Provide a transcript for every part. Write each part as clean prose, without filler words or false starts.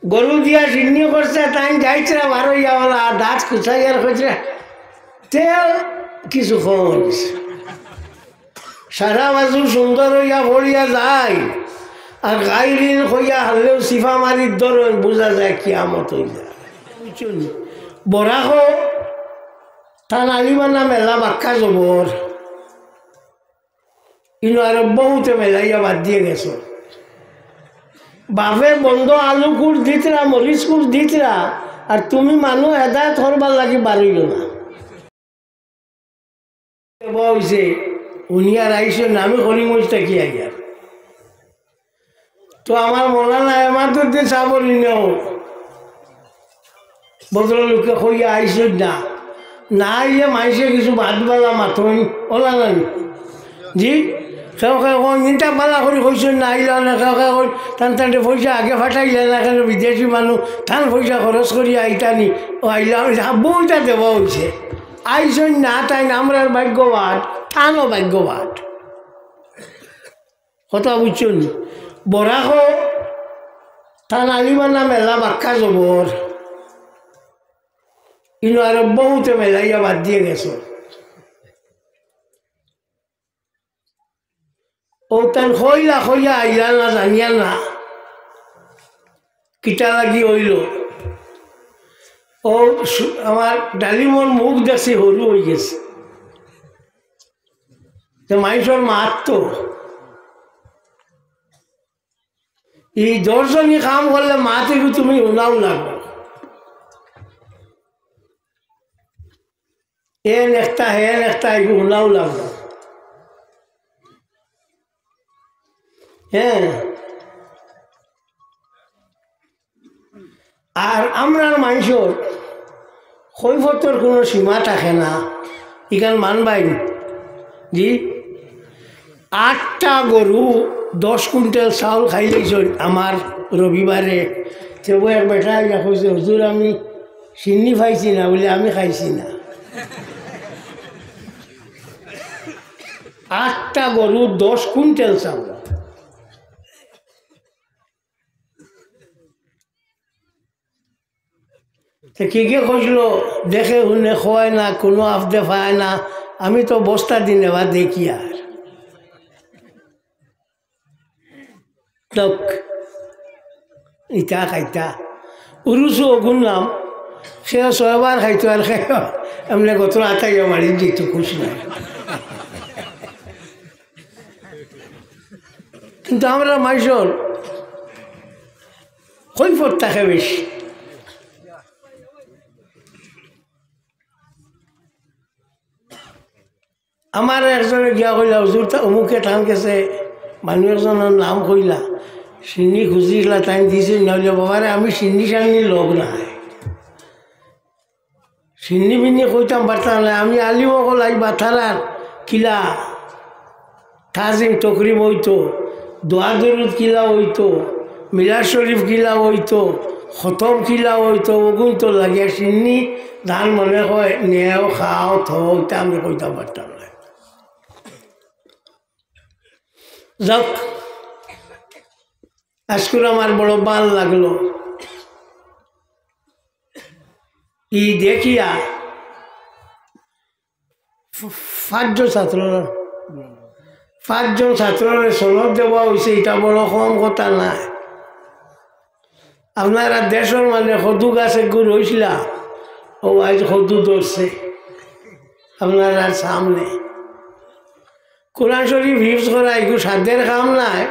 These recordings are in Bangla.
গরু দিয়া সিন্নি করছে তাই যাইছিলা বারো ইয়াওয়ালা দাঁত কুচাই আর কইছে তেল কিছু কম হয়েছে সারা বাজু সুন্দর হইয়া ভরিয়া যায় আর গাইরিন হইয়া হারলেও সিফা মারির দর বোঝা যায় কিয়ামত হয়ে যায় বরাহ তান আলিমানা মেলা বাক্কা জবর ইনো আর বহুতে মেলাইয়া বাদ দিয়ে গেছ বাপে বন্ধ আলু কুট দিতরা মরিচ কুট দিতরা আর তুমি মানুষ হেদায়ত করবার লাগি বাড়িল না হয়েছে উনি আর আইসে নামে করিমজ থাকি আইয়ার তো আমার মৌলানা আমার তো চাবলি নেও ভদ্রলোকে কইয়া আইসে না না আইলে মাইসে কিছু ভাতবালা মাথন ওলা নাই জি কেউ ইটা পালা করে কইছেন না আইলা না কেউ কই টান টানতে পয়সা আগে ফাটাইলে না কেন বিদেশি মানুষ টান পয়সা খরচ করি আইতানি ও আইলা বইটা দেওয়া হয়েছে আইসন না তাই আমরার ভাগ্যবান টানও ভাগ্যবান কথা বুঝছেন বরাহ টান আলিমানা মেলা বাক্কা জবর ইনো আর বহুতে মেলাইয়া বাদ দিয়ে গেছ ও তান হইলা হইয়া আইলা না জানিয়া না কিটা লাগি হইল ও আমার ডালিমর মুখ দেখছি সরু হয়ে গেছে মাইসর মাত এই দর্শনী কাম করলে মা থেকে তুমি উনাও লাগবে হেন একটা এগুলো উনাও লাগবে হ্যাঁ আর আমরার মানুষের কৈফতর কোনো সীমা থাকে না এখান মানবাই জি 8টা গরু 10 কুইন্টাল চাউল খাইলেছ আমার রবিবারে তেও এক বেটা কইছে হুজুর আমি চিনি পাইছি না বলে আমি খাইছি না 8টা গরু 10 কুইন্টাল চাউল কে কইছিল দেখে শুনে খোয়ায় না কোনো আফদে পায় না আমি তো বস্তা দিন এবার দেখি আর লোক ইটা খাইতা উরুসু গুনলাম সে 6 বার খাইতো আর খাই এমনি গত আটাইয়া মারি দিত খুশি নাই কিন্তু আমরা মাইসর কৈফত থাকে বেশি আমার একজনে গিয়া কইলা হুজুর অমুকে টান গেছে মানুষ একজনের নাম কইলা চিনি খুঁজিলা টাইম দিছে নইলে বাবারে আমি চিনি চানি লগ নাই চিনি বিনি কইতাম পারতাম না আমি আলিম অকল আই বাথারার কিলা তাজিম তকরিম হইতো দোয়া দরুদ কিলা হইতো মিলাদ শরীফ কিলা হইতো খতম কিলা হইতো ওগুন তো লাগে চিনি ধান মনে হয় নেও খাও থইতা আমি কইতাম পারতাম না যাক আজকুর আমার বড় ভাল লাগলো ই দেখিয়া 5জন ছাত্রের সনদ দেওয়া হয়েছে এটা বড় কম কথা নাই আপনারা দেশের মানে সদু গাছে গুড় হয়েছিল ও আজ সদু ধরছে আপনারা সামনে কোরআন শরীফ হিফজ করা এগুলো সাধ্যের কাম নাই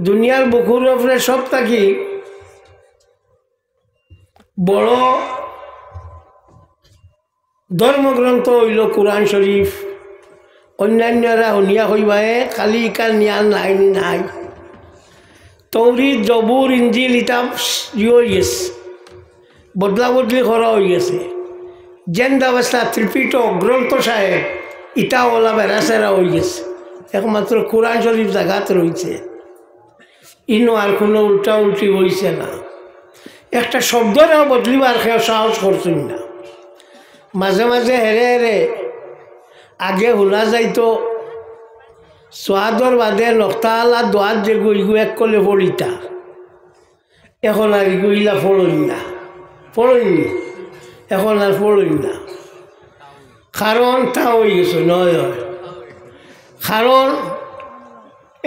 দুনিয়ার বুকুর উপরে সব থাকি বড় ধর্মগ্রন্থ হইল কোরআন শরীফ অন্যান্যরা শুনিয়া কইবায়ে খালি ইকার নিয়ান নাই নাই তৌরিদ জবুর ইঞ্জিল ইটা হয়ে গেছে বদলা বদলি করা হয়ে গেছে জেন্দাবস্থা ত্রিপিটক গ্রন্থ সাহেব ইটা ওলা বেড়াচেরা হয়ে গেছে একমাত্র কোরআন শরীফ জায়গাত রয়েছে ইনো আর কোনো উল্টা উল্টি হয়েছে না একটা শব্দটাও বদলিবার কেউ সাহস করছেন না মাঝে মাঝে হেরে হেরে আগে শোনা যাইতো সোয়াদর বাদে নক্তালা দোয়াত যে গইগু এক কলে পড়িতা এখন আর এগুলা পড়ই না, পড়ইনি, এখন আর পড়ই না। কারণ তা হয়ে গেছে নয় হয়, কারণ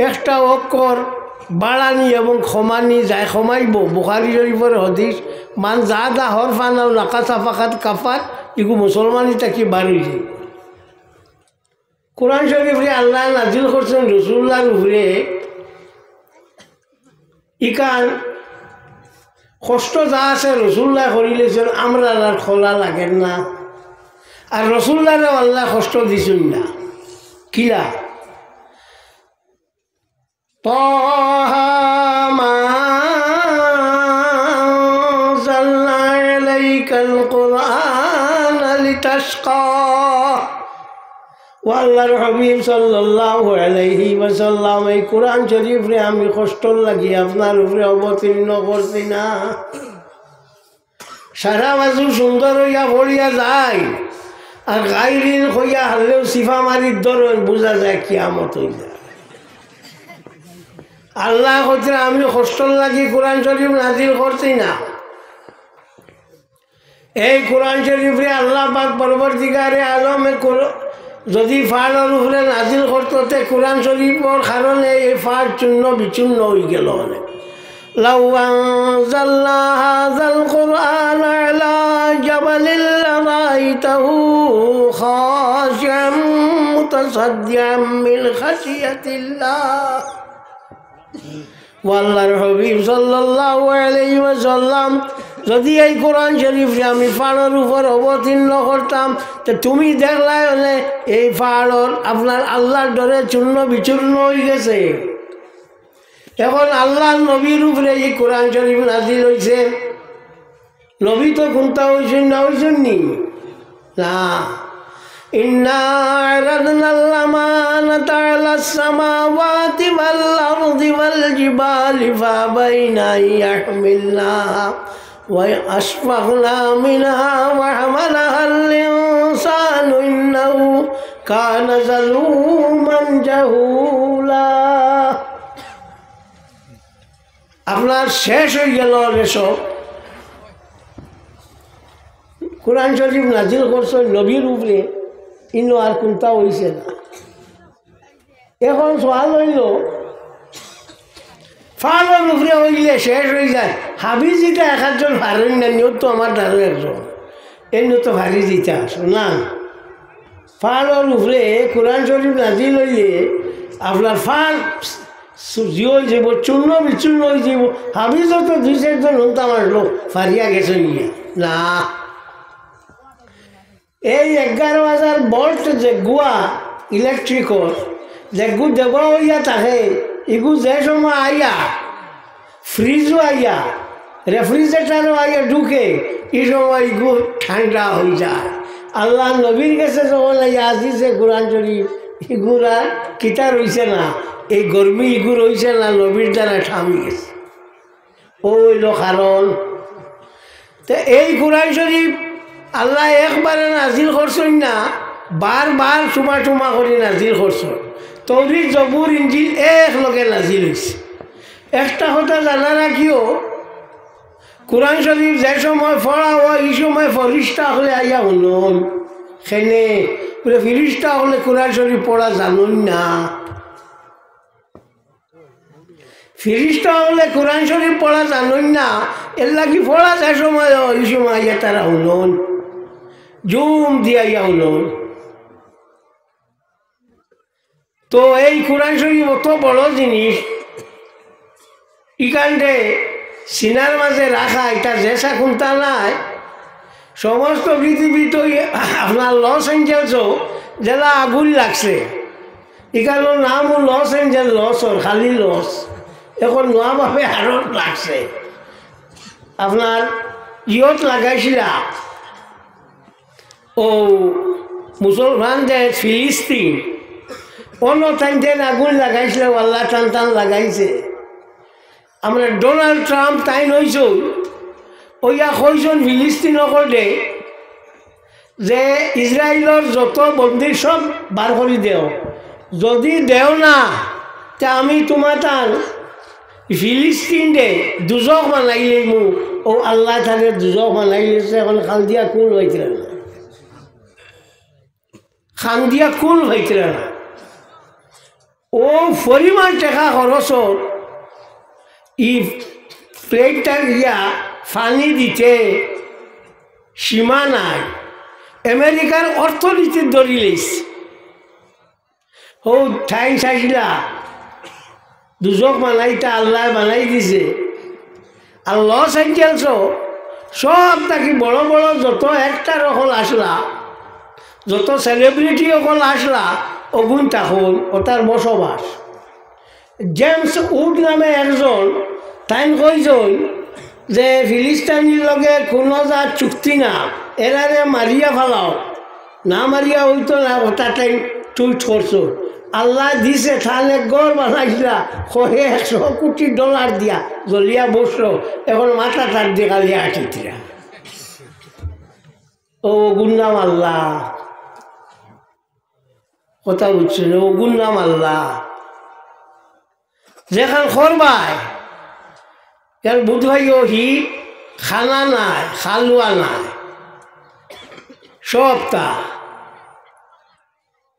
একটা অক্ষর বাড়ানি এবং ক্ষমানি যায় ক্ষমাইব। বুখারী শরীফের হাদিস, মান জাদা হরফান আও নাকাসা ফাকাদ কাফার, এগু মুসলমানই তাকে বাড়ি যায়। কোরআন শরীফে আল্লাহ নাজিল করছেন রসুল্লাহর উপরে, ইকান কষ্ট যা আছে রসুল্লাহ করিলেছেন, আমরা আর খোলা লাগেন না। আর রসুল্লাহরেও আল্লাহ কষ্ট দিছেন না। কিলা طه ما أنزلنا عليك القرآن لتشقى আল্লাহর হাবিব সাল্লাল্লাহু আলাইহি ওয়াসাল্লাম এই কোরআন শরীফে আমি কষ্ট লাগি আপনার উপরে অবতীর্ণ করছি না। সারা বাজু সুন্দর হইয়া পড়িয়া যায়, আর গাইরিন হইয়া হারলেও সিফা মারির ধরেন বোঝা যায় কিয়ামত হয়ে যায়। আল্লাহ হচ্ছে আমি কষ্ট লাগি কোরআন শরীফ নাজিল করছি না। এই কোরআন শরীফে আল্লাহ পাক পরবর্তীকারে আলমে যদি ফাড়ের উপরে নাজিল করতো, কোরআন শরীফের কারণে এই ফাড় চূর্ণ বিচূর্ণ হয়ে গেল। লাউ আনজালনা হাযাল কুরআন আলা জাবালিন লারাইতাহু খাশিআম মুতাসাদ্দিআম মিন খাশিয়াতিল্লাহ। আল্লাহর হাবিব সাল্লাল্লাহু আলাইহি ওয়াসাল্লাম যদি এই কোরআন শরীফে আমি পাহাড়ের উপর অবতীর্ণ করতাম, তো তুমি দেখলাই হলে এই পাহাড়ের আপনার আল্লাহর ডরে চূর্ণ বিচূর্ণ হয়ে গেছে। এখন আল্লাহর নবীর উপরে এই কোরআন শরীফ নাজিল হয়েছে। নবী তো কোনটা হয়েছেন না হয়েছেন নি না। ইন্না আরাদনাল আমানাতা আলাস সামাওয়াতি ওয়াল আরদি ওয়াল জিবালি ফাবাইনা ইয়াহমিলনাহা ওয়া আশফাকনা মিনহা ওয়া হামালাহাল ইনসানু ইন্নাহু কানা যালুমান জাহুলা। আপনার শেষ হয়ে গেল এসব। কোরআন শরীফ নাজিল করছে নবীর উপরে, ইনো আর কোনটা হয়েছে না। এখন সওয়াল হইল ফাড়ের উপরে হইলে শেষ হয়ে যায়। হাবিজিটা এক একজন ভারেন না, নিও তো আমার দ্বারা একজন এমনি তো ভারি দিতে আসো না। ফাড়ের উপরে কোরআন শরীফ নাজিল হইলে আপনার ফাড় জিও হয়ে যাব, চূর্ণ বিচূর্ণ হয়ে যাব। হাবিজও তো দুই চারজন হতো আমার লোক ফারিয়া গেছে নিয়ে না। এই 11,000 ভোল্ট যে গুয়া ইলেকট্রিকর যেগু দেব হইয়া থাকে, এগু যে সময় আইয়া ফ্রিজও আইয়া রেফ্রিজারেটারও আইয়া ঢুকে, এই সময় এগু ঠান্ডা হয়ে যায়। আল্লাহ নবীর কাছে যখন আইয়া আসিছে কোরআন শরীফ, এগুলা কিতা রইছে না, এই গরমি এগু রইছে না, নবীর দ্বারা থামি গেছে। ওইল কারণ। তো এই কোরআন শরীফ আল্লাহ একবারে নাজিল করছেন না, বারবার চুমা চুমা করে নাজিল করছেন। তৌরিত জবুর ইঞ্জিল একলগে নাজিল হয়েছে। একটা কথা জানা রাখিও, কোরআন শরীফ যে সময় পড়া হয় এই সময় ফরিস্তা হলে আইয়া শুনুন। সেনে বলে ফিরিস্তা হলে কোরআন শরীফ পড়া জানুন না। ফিরিস্তা হলে কোরআন শরীফ পড়া জানুন না, এর লাগি পড়া যে সময় এই সময় আইয়া তারা শুনুন, জুম দিয়া ইয়া শুনুন। তো এই কোরআন শরীফ অত বড় জিনিস, ইকান্ডে সিনার মাঝে রাখা, এটা জেসা খুনতা নাই। সমস্ত পৃথিবী তো আপনার লস এঞ্জেলসও জেলা আগুন লাগছে, এখানোর নামও লস এঞ্জেল লসর খালি লস। এখন নোয়াভাবে আরো লাগছে। আপনার ইয়ত লাগাইছিলা ও মুসলমানদের ফিলিস্তিন, অন্য টাইম আগুন লাগাইছিল, আল্লাহ টান টান লাগাইছে। আমরা ডোনাল্ড ট্রাম্প তাই নইছ ওইয়া কইজন ফিলিস্তিনকল দে যে ইসরায়েলের যত বন্দী সব বার করে দেও, যদি দেও না তে আমি তোমার টান ফিলিস্তিন দে দুজক বানাইলে মোক ও আল্লাহ তাদের দুজক বানাইলেছে এখন খান দিয়া কোন হয়েছিল না খান দিয়া কোন হয়েছিল না ও পরিমাণ টাকা খরচত ই প্লেটটা ইয়া ফানি দিতে সীমা নাই আমেরিকার অর্থনীতির ধরি লেছে ও ঠাই চাইছিলা দুজক বানাইটা আল্লাহ বানাই দিছে আর লস এঞ্জেলস সব থাকি বড় বড় যত অ্যাক্টার অকল আসলা যত সেলিব্রিটি অকল আসলা অগুন তখন ওটার বসবাস জেমস উড নামে একজন তাই কইজন যে ফিলিস্তিনির লগে কোনো যা চুক্তি না এরারে মারিয়া ফেলাও না মারিয়া হইতো না ওটা টাইম টুইট করছো আল্লাহ দিছে তাহলে গড় বানাইছিলা $100 কোটি দিয়া জ্বলিয়া বসলো এখন মাথা তার দিয়ে কালিয়া আঠিরা ও গুন্নাম আল্লাহ কথা বুঝছেন ও গুন্নাম আল্লাহ যেখান করবাই এর বুধ ভাইও হি খানা নাই খালুয়া নাই সবটা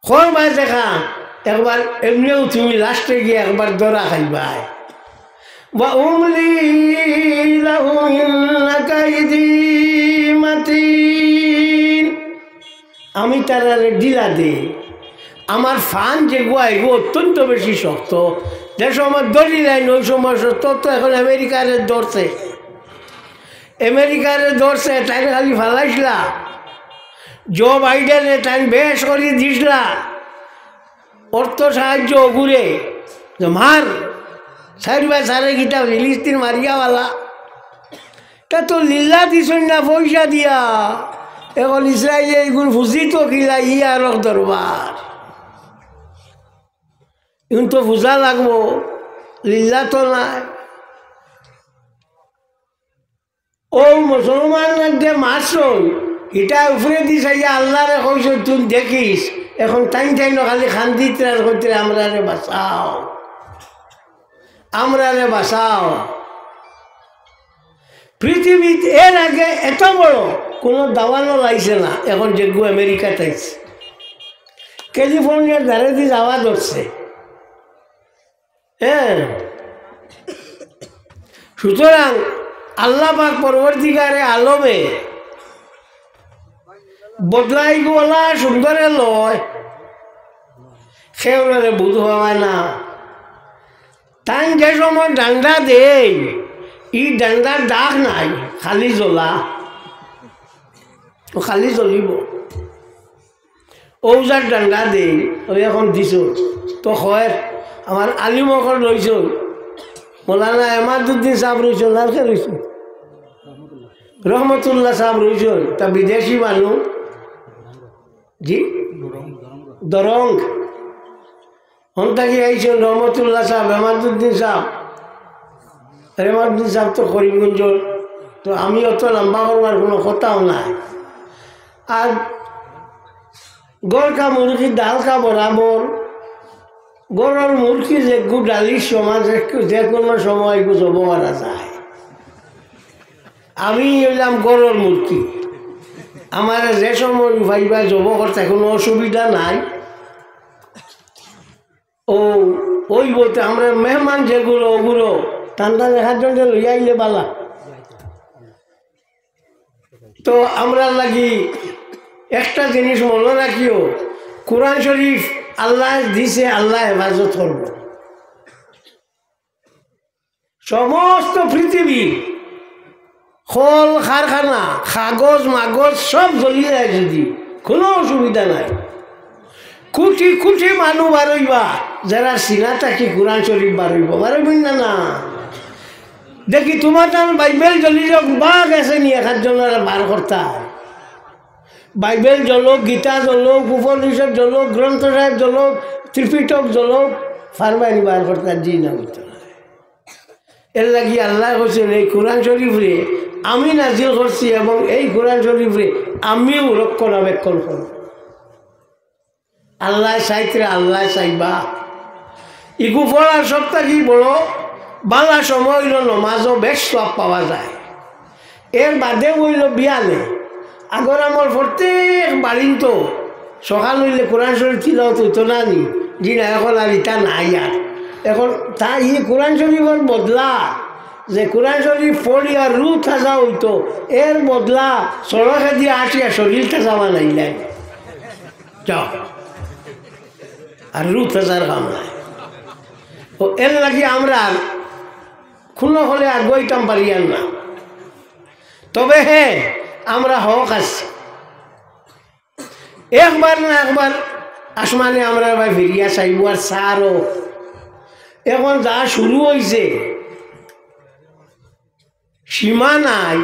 করবাই দেখান একবার এমনিও তুমি লাস্টে গিয়ে একবার দরা খাইবাই বা উমলি লাহুম ইন্না কাইদি মাতিন আমি তারারে ডিলা দিই আমার ফান যে গোয়া এগো অত্যন্ত বেশি শক্ত যে সময় দড়ি লাইন ওই সময় তত এখন আমেরিকারে ধরছে তাই খালি ফালাইছিলা জো বাইডেনে তাই বেশ করে দিসলা অর্থ সাহায্য ঘুরে মার সাইডবা সারে গিটা ফিলিস্তিন মারিয়াওয়ালা তা তো লীলা দিস না পয়সা দিয়া এখন ইসরায়েল এইগুলো বুঝি তো কিলা আর দরবার এখন তো বুঝা লাগবো লীলা তো নাই ও মুসলমান যে মারছই এটা উপরে দিস আল্লাহরে কইস তুই দেখিস এখন টাইম খালি খান্দি ত্রাস করতে আমরারে বাঁচাও পৃথিবীতে এর আগে এত বড় কোনো দাওয়ানো লাগছে না এখন যেগু আমেরিকা চাইছে ক্যালিফোর্নিয়ার ধারে দিয়ে যাওয়া ধরছে হ্যাঁ সুতরাং আল্লাহ পাক পরবর্তীকারে আলমে বদলাই গোলা সুন্দরে লয় সেওনারে বুধ হওয়ায় না তাই যে সময় ডান্ডা দেই ই ডান্ডার দাগ নাই খালি জ্বলা ও খালি জ্বলিব ঔজার ডান্ডা দেই ওই এখন দিছ তো হয় আমার আলিমকর রয়েছ মৌলানা এমাদুদ্দিন সাহেব রয়েছ লালকে রয়েছ রহমতুল্লাহ সাহেব রয়েছ তা বিদেশি মানুষ জি দরং হন্তাকি আইছেন রহমতুল্লাহ সাহেব এমাদুদ্দিন সাহেব তো করিমগঞ্জ তো আমি অত লম্বা করবার কোনো কথাও নাই আর গড়কা মুরগি ডালকা বরাবর গড়ের মুরগি যেগু ডালির সমাজ যে কোনো সময় জব মারা যায় আমি এলাম গড়ের মুরগি আমার যে সময় ভাইবা জব করতে কোনো অসুবিধা নাই ও ওই বলতে আমরা মেহমান যেগুলো ওগুলো ঠান্ডা দেখার জন্য লইয়া আইলে বালা তো আমরা লাগি একটা জিনিস মনে রাখিও কোরআন শরীফ আল্লাহ দিছে আল্লাহ হেফাজত করব সমস্ত পৃথিবী খোল কারখানা কাগজ মাগজ সব জ্বলিয়ে যায় যদি কোনো অসুবিধা নাই কোটি কোটি মানুষ বারইবা যারা সিনা থাকি কোরআন শরীফ বারইবেন না দেখি তোমার তার বাইবেল জ্বলি যাক বাঘ আছে নি এক জনের বার করতা বাইবেল জ্বলক গীতা জ্বলক উপনিষদ জ্বলক গ্রন্থ সাহেব জ্বলক ত্রিপিটক জ্বলক ফারবাইনি বার করতা জি না হইতো এর লাগি আল্লাহ কৈছেন এই কোরআন শরীফরে আমি নাজিল করছি এবং এই কোরআন শরীফরে আমিও রক্ষণাবেক্ষণ করব আল্লাহ চাইতে আল্লাহ চাইবা ইগু পড়ার সপ্তাহ কি বড় বাংলা সময় হইল নমাজও বেশ সব পাওয়া যায়। এর বাদে হইল বিয়ালে আগর আমার প্রত্যেক বাড়ি তো সকাল হইলে কোরআন শরীফ তিলাওয়াত হইতো না নি, জি না, এখন আর ইটা নাই। আর এখন তা কোরআন শরীফের বদলা যে কোরআন শরীফ পড়ি আর রু থাজা হইতো, এর বদলা সড়কে দিয়ে আসিয়া শরীর থাজা বানাইলেন, যাও আর রু থাজার কাম নাই। ও এর লাগি আমরা কোনো হলে আর গইতাম পারিয়ান না। তবে হ্যাঁ, আমরা হক আছি, একবার না একবার আসমানে আমরা ভাই ফিরিয়া চাইব। আর সারও এখন যা শুরু হয়েছে সীমা নাই।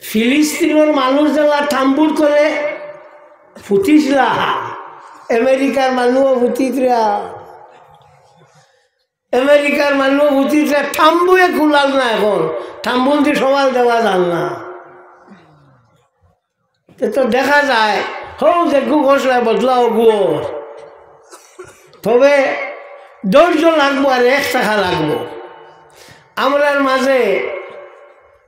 ফিলিস্তিনের মানুষ যারা থাম্বুর করে ফুটিসলা, আমেরিকার মানুষ ফুটিতরা, আমেরিকার মানুষ ফুটিতরা থাম্বুয়ে খুলাল না। এখন থাম্বুল দিয়ে সমাল দেওয়া যান না। তো দেখা যায় হও যে গু ঘষলায় বদলাও গুয়ো। তবে ধৈর্য লাগবো আর এক টাকা লাগবো। আমরার মাঝে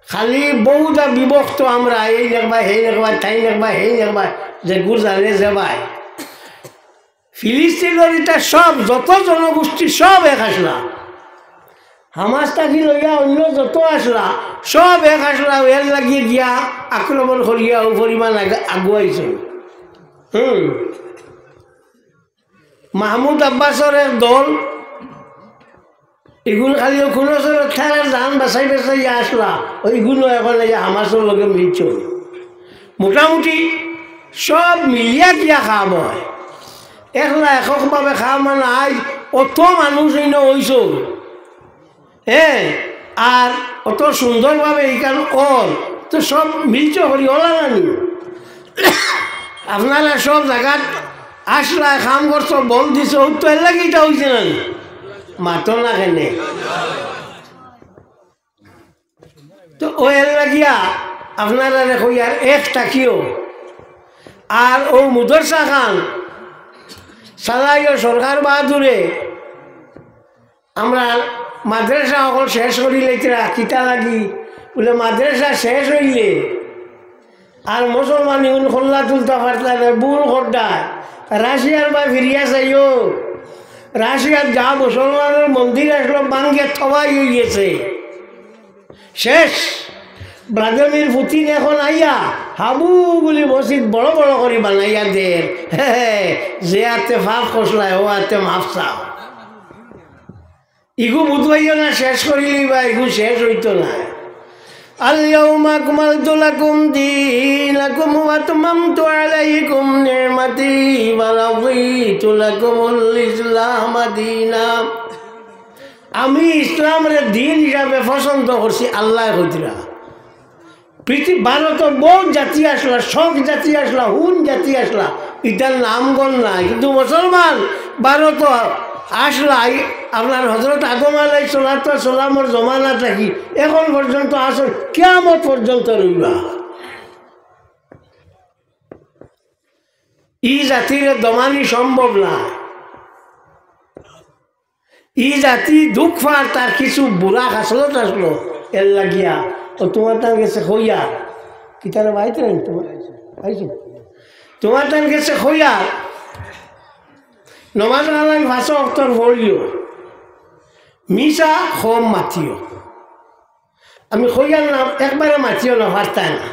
খালি বহুটা বিভক্ত, আমরা এই দেখবা সেই দেখবা তাই দেখবা সেই দেখবা, যে গুড় জানে যে ভাই ফিলিস্তিনের এটা সব যত জনগোষ্ঠী সব এক আসলা, হামাস থাকি লইয়া অন্য যত আসলা সব এক আসলা। এর লাগিয়ে গিয়া আক্রমণ করিয়া ও পরিমাণ আগুয়াইছে। মাহমুদ আব্বাসের এক দল এগুলো খালি কোনো খেলার ধান বাছাই বাছাই আসলা, ওইগুলো এখন হামাসের লগে মিলছ। মোটামুটি সব মিলিয়া গিয়া খাওয়া হয়, একলা এককভাবে খাওয়া মানে আজ অত মানুষ হইছ, হ্যাঁ, আর অত সুন্দরভাবে এইখানে ওর তো সব মিলছ করি ওলা নানি। আপনারা সব জায়গাত আসলা কাম করছ, বল দিছ, তো এর লাগে এটা হয়েছে না মাতো না কেনে। তো ও এর লাগিয়া আপনারা দেখো আর এক টাকিও। আর ও মুদরসা খান সালাইও সরকার বাহাদুরে আমরা মাদ্রাসা অকল শেষ করি লাইতরা কিতা লাগি বলে মাদ্রাসা শেষ হইলে আর মুসলমান ইউন খোল্লা তুলতে পারতাম বুল খড্ডায় রাশিয়ার বা ফিরিয়া চাইও। রাশিয়ার যা মুসলমানের মন্দির আসলো বাঙ্গে থবাই হয়ে গেছে, শেষ। ভ্লাদিমির পুতিন এখন আইয়া হাবু বলি মসজিদ বড় বড় করে বানাইয়া দেন, হ্যাঁ, যে হাতে ফাফ খসলায় ও হাতে মাফ চাও। ইগু বুধবাইও না শেষ করিলি বা ইগু শেষ হইতো না। আল-ইয়াউমা আকমালতু লাকুম দীনাকুম ওয়া আতমামতু আলাইকুম নি'মাতি ওয়া রাদিতু লাকুমুল ইসলাম দীনাম। আমি ইসলামের দিন হিসাবে পছন্দ করছি। আল্লাহ কইতরা পৃথিবী ভারত বহু জাতি আসলা, শখ জাতি আসলা, হুন জাতি আসলা, এটার নামগণ নাই, কিন্তু মুসলমান ভারত আসলা। আপনার হজরত আদম আলাইহিস সালামের জমানা থাকি এখন পর্যন্ত আসল কিয়ামত পর্যন্ত রইবা। ই জাতির দমানি সম্ভব না। ই জাতি দুঃখ ফার তার কিছু বুড়া হাসলত আসলো এর লাগিয়া। ও তোমার তার গেছে হইয়া কি তারা বাইতে নাই তোমার আইছো, তোমার তার গেছে হইয়া নমাজ আলাই ভাষা অক্তর ভরিও মিশা হোম মাতিও। আমি হইয়ার নাম একবারে মাতিও না, পারতাই না,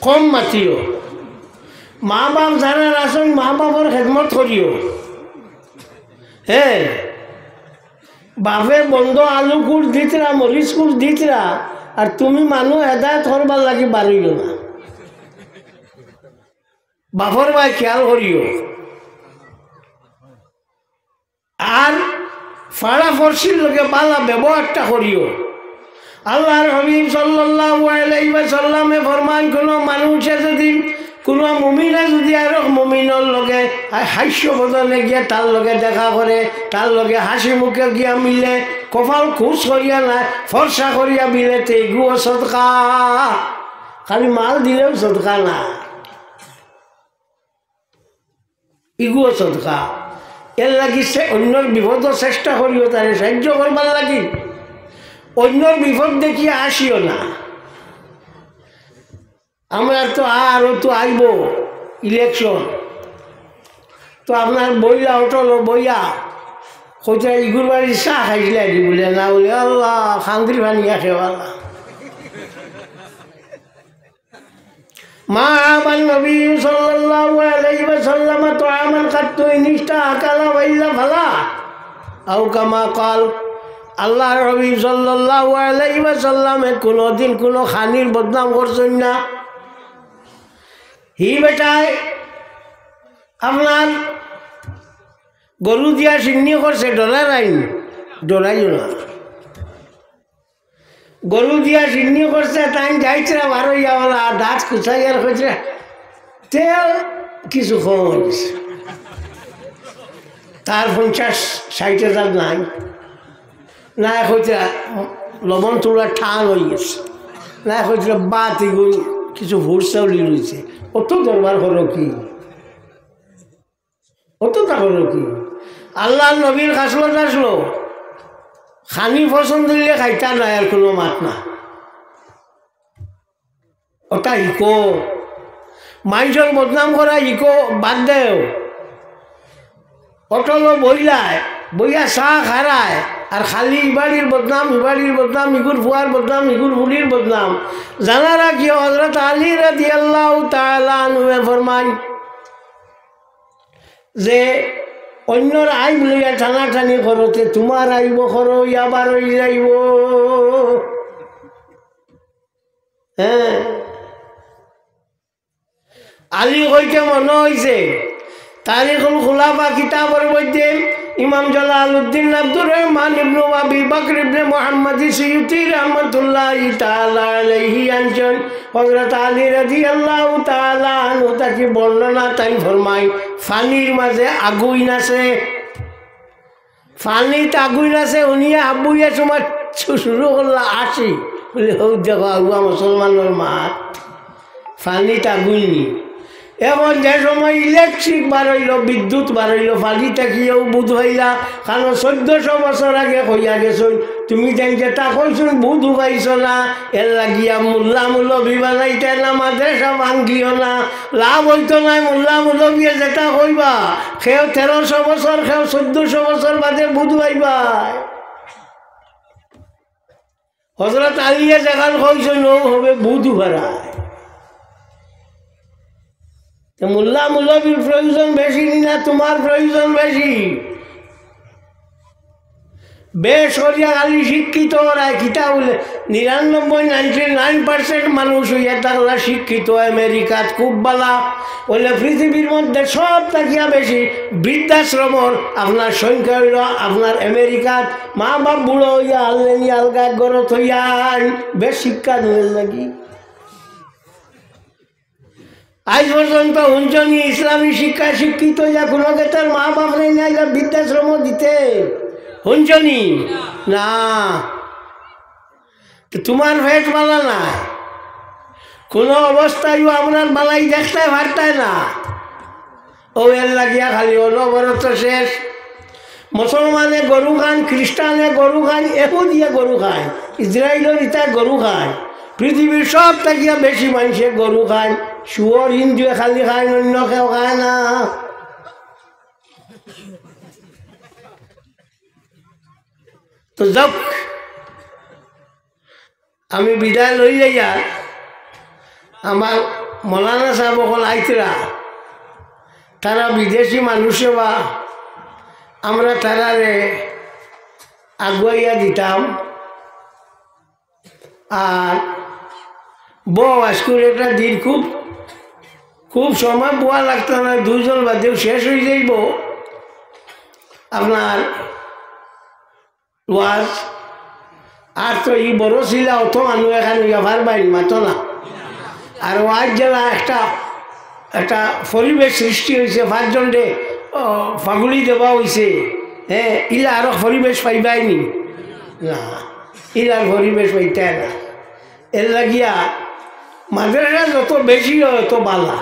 কম মাতিও। মা বাপ যারা আসন মা বাবার খেদমত করিও, হ্যাঁ। বাপে বন্ধ আলু কুট দিতরা, মরিচ কুট দিতরা, আর তুমি মানুষ হেদায়ত করবার লাগি বাড়িও না। বাপর ভাই খেয়াল করিও। আর ফাড়া ফরসির লোকে বালা ব্যবহারটা করিও। আল্লাহর হাবিব সাল্লাল্লাহু আলাইহি ওয়াসাল্লামে ফরমান, কোনো মানুষে যদি কোনো মুমিনে যদি আর মুমিনের লগে হাস্য বদলে গিয়া তার লগে দেখা করে, তার লগে হাসি মুখে গিয়া মিলে, কপাল খুশ করিয়া না ফর্সা করিয়া মিলে, তেগুও সদকা। খালি মাল দিলেও সদকা না। ইগুও সদকা। এর লাগি অন্যর বিপদ চেষ্টা করিও, তারে সাহায্য করবার লাগি। অন্যর বিপদ দেখিয়ে আসিও না। আমরা তো আরও তো আইব ইলেকশন, তো আপনার বইয়া অটলো বইয়া কোথায় ইগুর বাড়ির চা খাইছিলে বলে না, বলে আল্লাহ খান্দির ভানিয়া খেওয়ালা। মা আবার নবী সাল্লাল্লাহু আলাইহি ওয়াসাল্লাম তো আমান কাটতো নিষ্ঠা আকালা বাইলা ভালা আও কামা কাল। আল্লাহ নবী সাল্লাল্লাহু আলাইহি ওয়াসাল্লামে কোনোদিন কোনো খানির বদনাম করছেন না। হি বেটায় আপনার গরু দিয়া সিন্নি করছে, ডরার আইন ডরাইও না। গরু দিয়া সিন্নি করছে, তাই যাইছে বারো যাওয়ালা দাঁত কুচাই আর হয়েছে তেল কিছু কম হয়েছে, তার 50-60,000 নাই না, হয়েছে লবণ তোলার ঠান হয়ে গেছে না, হয়েছিল বাত এগুলো কিছু ভোর চাউলি রয়েছে। অত দরবার করো কি, অত তা করো কি? আল্লাহ নবীর কাছলো আসলো খানি পছন্দ দিলে খাইতা নাই, আর কোনো মাত না। ওটা ইকো মানুষের বদনাম করা ইকো বাদ দেও। অটলো বইলায় বইয়া চাহ খারায় আর খালি ইবাড়ির বদনাম ইবাড়ির বদনাম, ইগুর ফুয়ার বদনাম ইগুর ফুলির বদনাম। জানারা কি হযরত আলী রাদিয়াল্লাহু তাআলা আনহু ফরমান যে অন্যর আইব লইয়া টানাটানি করতে তোমার আইব করো আবার ওই যাইব। হ্যাঁ, আলী কইতে মনে হয়েছে তারিখুল খুলাফা কিতাবের মধ্যে ইমাম জালালউদ্দিন আব্দুর রহমান ইবনে আবি বকর ইবনে মুহাম্মদ সিয়ুতি রাহমাতুল্লাহি তাআলা আলাইহি আনছেন হযরত আলী রাদিয়াল্লাহু তাআলা আনহু তাকে বর্ণনা তাই ফরমায় ফানির মাঝে আগুন আছে, ফানিতে আগুন আছে। উনিয়া আবুইয়া সময় শুরু করলা আসি বলে হোক দেখো আগুয়া মুসলমানের মাত ফানিতে আগুন নি। এখন যে সময় ইলেকট্রিক বাড়ইল, বিদ্যুৎ বাড়ইল, ফালি থাকিও বুধ হইলা, কারণ 1400 বছর আগে হইয়া গেছ তুমি যেটা কইছো বুধ উগাইছ না। এর লাগিয়া মোল্লা মুলবি বানাইতে না, মাদ্রাসা ভাঙ্গিও না, লাভ হইতো নাই। মোল্লা মুলবিয়ে যেটা কইবা সেও 1300 বছর, সেও 1400 বছর বাদে বুধ হইবা। হযরত আলীয়ে যেখান কইছো নৌ হবে বুধ ভাড়ায়। মোল্লা মুলবির প্রয়োজন বেশি না তোমার প্রয়োজন বেশি? বেশ করিয়া খালি শিক্ষিত ওরা কিতা বলে 99% মানুষ হইয়া থাকলা শিক্ষিত। আমেরিকাত খুব বালা বলে পৃথিবীর মধ্যে সব থাকিয়া বেশি বৃদ্ধাশ্রমর আপনার সংখ্যা হইল আপনার আমেরিকাত। মা বাপ বুড়ো হইয়া আনলেনি আলগা গরত হইয়া বেশ শিক্ষা দিলেন নাকি? আজ পর্যন্ত হুঞ্জনি ইসলামী শিক্ষা শিক্ষিত হইয়া কোনো তার মা বাপ নেই না বৃদ্ধাশ্রম দিতে হুঞ্জনি না। তোমার ভেট বালা না, কোনো অবস্থায় আপনার বালাই দেখতে পারতায় না। ও এর লাগিয়া খালি অনবরত শেষ। মুসলমানে গরু খান, খ্রিস্টানে গরু খান, এহুদিয়ে গরু খায়, ইসরায়েলের ইতা গরু খায়। পৃথিবীর সব থাকিয়া বেশি মানুষে গরু খায়। শুয়োর হিন্দুয়ে খালি খায়, অন্য কেউ খায় না। তো যাক, আমি বিদায় লই যাইয়া আমার মৌলানা সাহেব সকল আইতরা, তারা বিদেশি মানুষে বা আমরা তারারে আগুয়াইয়া দিতাম। আর বউ আজকুর একটা দিন খুব সময় পোয়া লাগতো না, 2 জন বাদেও শেষ হয়ে যাইব আপনার ওয়াজ। আর তো ই বড় ছিল অত মানুষ এখানে ব্যবহার বাইর মাতো না। আর ওয়াজ জেলা একটা পরিবেশ সৃষ্টি হয়েছে, 5 জনরে ফাগুলি দেওয়া হয়েছে। হ্যাঁ, ইলা আরো পরিবেশ পাইবাইনি না, ইলার পরিবেশ পাইতে না। এর লাগিয়া মাদ্রাসা যত বেশি হয় তত বালা।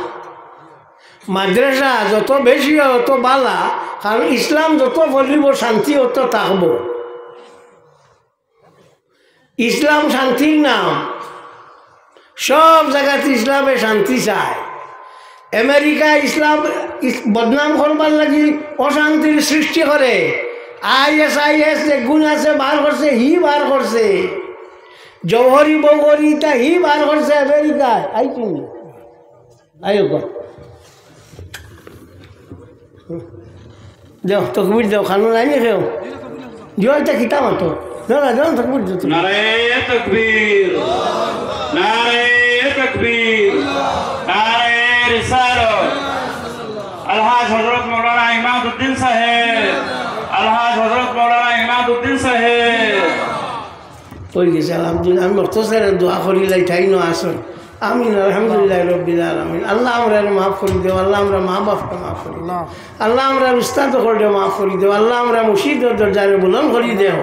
মাদ্রাসা যত বেশি হয় অত বালা, কারণ ইসলাম যত বলিব শান্তি অত থাকব। ইসলাম শান্তির নাম, সব জায়গাতে ইসলামে শান্তি চায়। আমেরিকা ইসলাম বদনাম করবার লাগি অশান্তির সৃষ্টি করে। ISIS যে গুণ আছে বার করছে, হি বার করছে। জৌহরি বৌহরি তা হি বার করছে আমেরিকায়। আই তুমি আয়ো দেও তকবির দেও, খানো লাইনি খেও জয়টা কিতা মতো দাদা দেন তকবির দিও। নারে তাকবীর, নারে তাকবীর, নারে রিসালাত। আলহাজ হযরত মাওলানা ইমাদউদ্দিন সাহেব, আলহাজ হযরত মাওলানা ইমাদউদ্দিন সাহেব কই গেছে। আলহামদুলিল্লাহ, আমি মর্তসারে দোয়া করি লাই ঠাই ন আসন। আমিন আলহামদুলিল্লাহ রব্বিল আলামিন। আল্লাহ আমরা মাফ করে দেও, আল্লাহ আমরা মা বাপকে মাফ করে দেও, আল্লাহ আমরা উস্তাদ করে মাফ করে দেও, আল্লাহ আমরা মুর্শিদের দরজারে বুলন্দ করে দেও,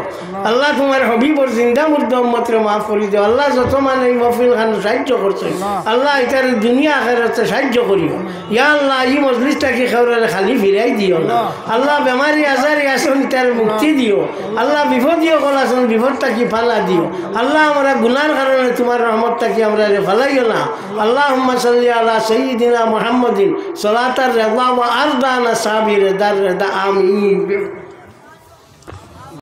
আল্লাহ তোমার হবিবর জিন্দা মুর্দ উম্মতরে মাফ করে দেও। আল্লাহ যত মানে এই মহফিল খান সাহায্য করছে, আল্লাহ এটার দুনিয়া আখিরাতে সাহায্য করিও। ইয়া আল্লাহ এই মজলিসটাকে খেউরারে খালি ফিরাই দিও না। আল্লাহ বেমারি আজারি আসন তার মুক্তি দিও। আল্লাহ বিপদীয় কল আসন বিপদটাকে ফালা দিও। আল্লাহ আমরা গুনার কারণে তোমার রহমতটাকে আমরা ফালাইও না। আল্লাহুম্মা সাল্লি আলা সাইয়্যিদিনা মুহাম্মাদিন সালাতার রিদা ওয়া আরদানা সাবির দার রিদা আমিন।